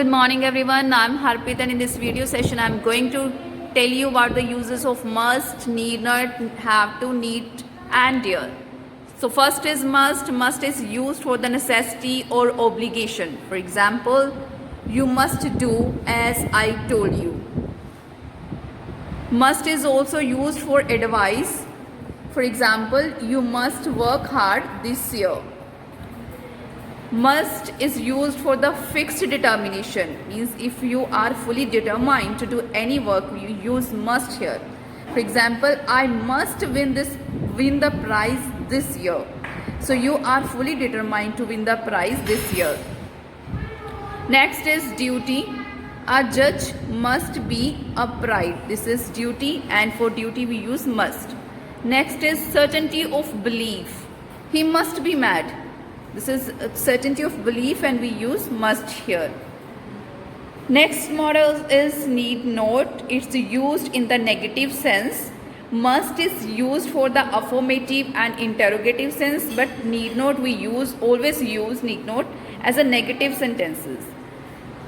Good morning everyone, I'm Harpreet and in this video session I'm going to tell you about the uses of must, need not, have to, need and dare. So first is must. Must is used for the necessity or obligation. For example, you must do as I told you. Must is also used for advice. For example, you must work hard this year. Must is used for the fixed determination, means if you are fully determined to do any work, you use must here. For example, I must win the prize this year. So you are fully determined to win the prize this year. Next is duty. A judge must be upright. This is duty, and for duty we use must. Next is certainty of belief. He must be mad. This is certainty of belief and we use must here. Next model is need not. It's used in the negative sense. Must is used for the affirmative and interrogative sense, but need not we always use need not as a negative sentences.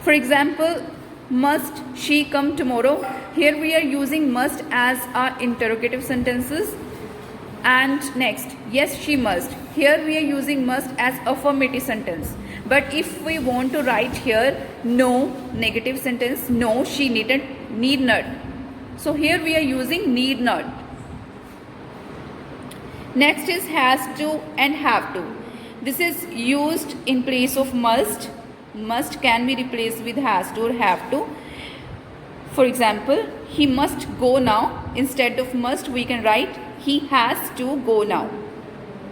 For example, must she come tomorrow? Here we are using must as our interrogative sentences. And next, yes she must. Here we are using must as affirmative sentence. But if we want to write here no, negative sentence, no she need not. So here we are using need not. Next is has to and have to. This is used in place of must. Must can be replaced with has to or have to. For example, he must go now. Instead of must we can write he has to go now.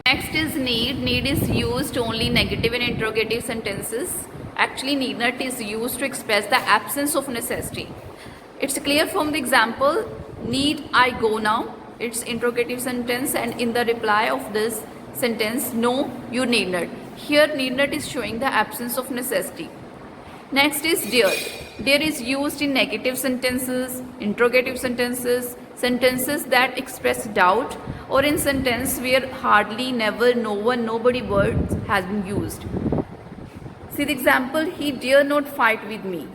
Next is need. Need is used only negative and interrogative sentences. Actually, need not is used to express the absence of necessity. It's clear from the example, need I go now? It's interrogative sentence, and in the reply of this sentence, no, you need not. Here need not is showing the absence of necessity. Next is dare. Dare is used in negative sentences, interrogative sentences, sentences that express doubt, or in sentence where hardly, never, no one, nobody words has been used. See the example, he dare not fight with me.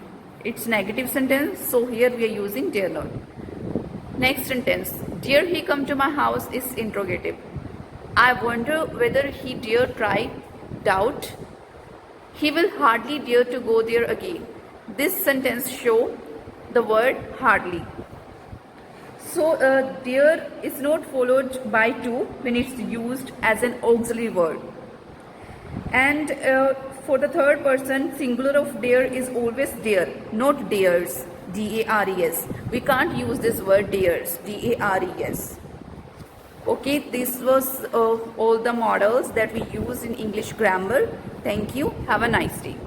It's negative sentence, so here we are using dare not. Next sentence, dare he come to my house is interrogative. I wonder whether he dare try, doubt. He will hardly dare to go there again. This sentence show the word hardly. So dare is not followed by to when it's used as an auxiliary word. And for the third person, singular of dare is always dare, not dares, D-A-R-E-S. We can't use this word dares, D-A-R-E-S. Okay, this was all the models that we use in English grammar. Thank you. Have a nice day.